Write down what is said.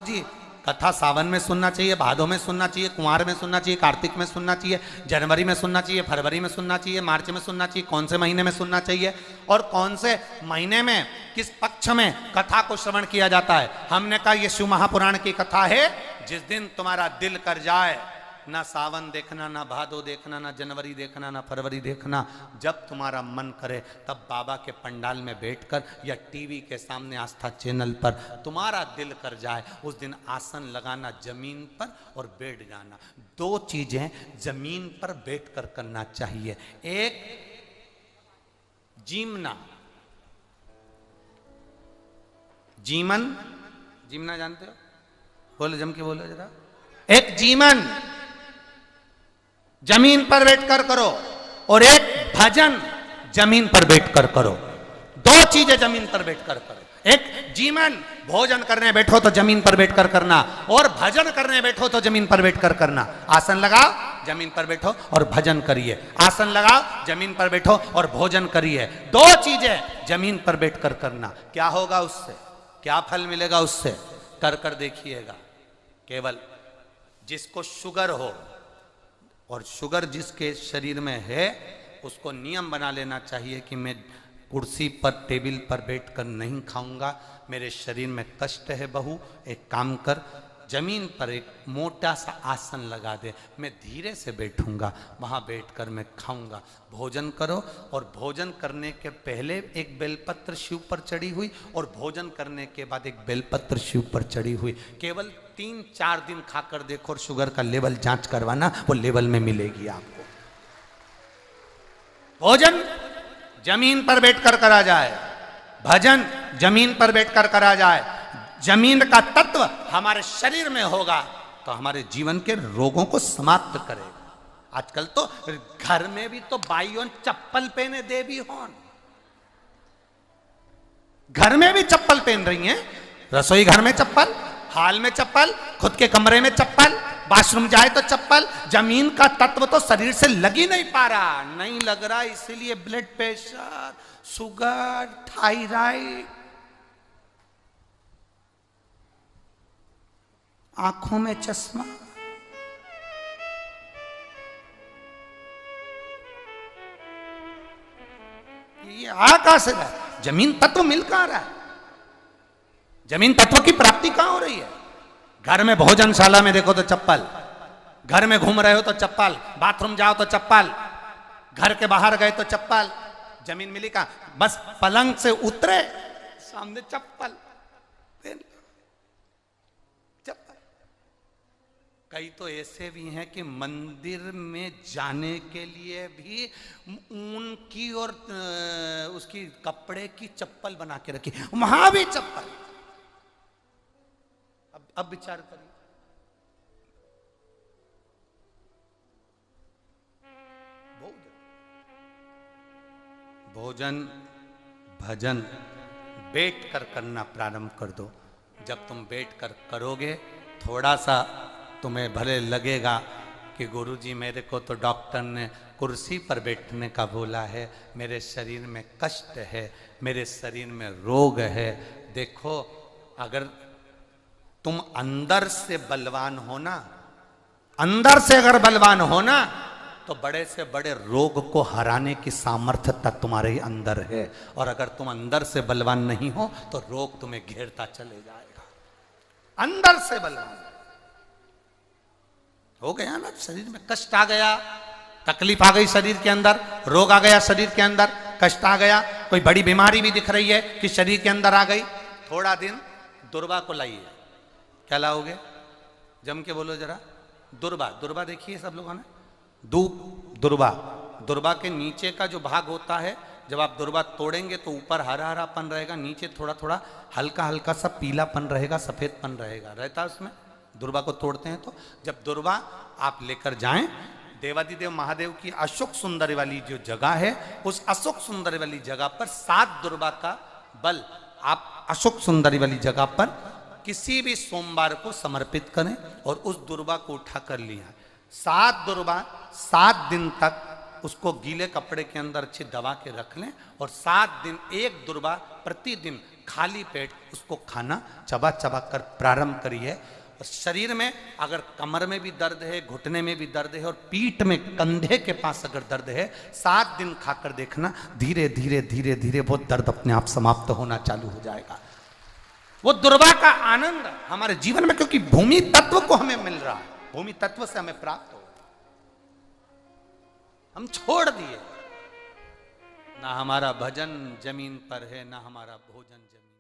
जी कथा सावन में सुनना चाहिए, भादों में सुनना चाहिए, कुंवार में सुनना चाहिए, कार्तिक में सुनना चाहिए, जनवरी में सुनना चाहिए, फरवरी में सुनना चाहिए, मार्च में सुनना चाहिए, कौन से महीने में सुनना चाहिए और कौन से महीने में किस पक्ष में कथा को श्रवण किया जाता है। हमने कहा ये शिव महापुराण की कथा है। जिस दिन तुम्हारा दिल कर जाए, ना सावन देखना, ना भादो देखना, ना जनवरी देखना, ना फरवरी देखना, जब तुम्हारा मन करे तब बाबा के पंडाल में बैठकर या टीवी के सामने आस्था चैनल पर तुम्हारा दिल कर जाए, उस दिन आसन लगाना जमीन पर और बैठ जाना। दो चीजें जमीन पर बैठकर करना चाहिए। एक जीमना, जीमना जानते हो? बोलो, जम के बोलो जरा। एक जीमन जमीन पर बैठकर करो और एक भजन जमीन पर बैठकर करो। दो चीजें जमीन पर बैठकर करो। एक जीवन, भोजन करने बैठो तो जमीन पर बैठकर करना, और भजन करने बैठो तो जमीन पर बैठकर करना। आसन लगाओ, जमीन पर बैठो और भजन करिए। आसन लगाओ, जमीन पर बैठो और भोजन करिए। दो चीजें जमीन पर बैठकर करना। क्या होगा उससे, क्या फल मिलेगा उससे, कर देखिएगा। केवल जिसको शुगर हो, और शुगर जिसके शरीर में है, उसको नियम बना लेना चाहिए कि मैं कुर्सी पर, टेबल पर बैठकर नहीं खाऊंगा, मेरे शरीर में कष्ट है। बहू एक काम कर, जमीन पर एक मोटा सा आसन लगा दे, मैं धीरे से बैठूंगा, वहां बैठकर मैं खाऊंगा। भोजन करो, और भोजन करने के पहले एक बेलपत्र शिव पर चढ़ी हुई, और भोजन करने के बाद एक बेलपत्र शिव पर चढ़ी हुई। केवल 3-4 दिन खाकर देखो और शुगर का लेवल जांच करवाना, वो लेवल में मिलेगी आपको। भोजन जमीन पर बैठकर करा जाए, भजन जमीन पर बैठकर करा जाए। जमीन का तत्व हमारे शरीर में होगा तो हमारे जीवन के रोगों को समाप्त करेगा। आजकल तो घर में भी तो बाइयों चप्पल पहने देवी होन, घर में भी चप्पल पहन रही हैं। रसोई घर में चप्पल, हाल में चप्पल, खुद के कमरे में चप्पल, बाथरूम जाए तो चप्पल। जमीन का तत्व तो शरीर से लग ही नहीं पा रहा, नहीं लग रहा, इसीलिए ब्लड प्रेशर, शुगर, थायराइड, आंखों में चश्मा। ये आ कहां से रहा है? जमीन तत्व मिल कहां रहा है? जमीन तत्व की प्राप्ति कहां हो रही है? घर में भोजनशाला में देखो तो चप्पल, घर में घूम रहे हो तो चप्पल, बाथरूम जाओ तो चप्पल, घर के बाहर गए तो चप्पल। जमीन मिली कहां? बस पलंग से उतरे, सामने चप्पल। कई तो ऐसे भी हैं कि मंदिर में जाने के लिए भी ऊन की और उसकी कपड़े की चप्पल बना के रखी, वहां भी चप्पल। अब विचार करिए। भोजन भजन बैठकर करना प्रारंभ कर दो। जब तुम बैठकर करोगे, थोड़ा सा तुम्हें भले लगेगा कि गुरुजी मेरे को तो डॉक्टर ने कुर्सी पर बैठने का बोला है, मेरे शरीर में कष्ट है, मेरे शरीर में रोग है। देखो, अगर तुम अंदर से बलवान हो ना, अंदर से अगर बलवान हो ना, तो बड़े से बड़े रोग को हराने की सामर्थ्यता तुम्हारे अंदर है। और अगर तुम अंदर से बलवान नहीं हो तो रोग तुम्हें घेरता चले जाएगा। अंदर से बलवान हो गया ना, शरीर में कष्ट आ गया, तकलीफ आ गई शरीर के अंदर, रोग आ गया शरीर के अंदर, कष्ट आ गया, कोई बड़ी बीमारी भी दिख रही है कि शरीर के अंदर आ गई, थोड़ा दिन दुर्वा को लाइए। क्या लाओगे? जम के बोलो जरा। दुर्वा, दुर्वा देखिए सब लोगों ने, दुर्वा। दुर्वा के नीचे का जो भाग होता है, जब आप दुर्वा तोड़ेंगे तो ऊपर हरा हरापन रहेगा, नीचे थोड़ा थोड़ा हल्का हल्का सा पीलापन रहेगा, सफेदपन रहेगा, रहता है उसमें। दुर्वा को तोड़ते हैं तो जब दुर्वा आप लेकर जाएं, देवादिदेव महादेव की अशोक सुंदरी वाली जो जगह है, उस अशोक सुंदरी वाली जगह पर 7 दुर्वा का बल आप अशोक सुंदरी वाली जगह पर किसी भी सोमवार को समर्पित करें और उस दुर्वा को उठा कर लिया। 7 दुर्वा 7 दिन तक उसको गीले कपड़े के अंदर अच्छी दबा के रख लें, और 7 दिन एक दुर्वा प्रतिदिन खाली पेट उसको खाना चबा चबा कर प्रारंभ करिए। और शरीर में अगर कमर में भी दर्द है, घुटने में भी दर्द है और पीठ में कंधे के पास अगर दर्द है, 7 दिन खाकर देखना, धीरे धीरे धीरे धीरे वो दर्द अपने आप समाप्त होना चालू हो जाएगा। वो दुर्वा का आनंद हमारे जीवन में, क्योंकि भूमि तत्व को हमें मिल रहा है, भूमि तत्व से हमें प्राप्त हो, हम छोड़ दिए। ना हमारा भजन जमीन पर है, ना हमारा भोजन जमीन।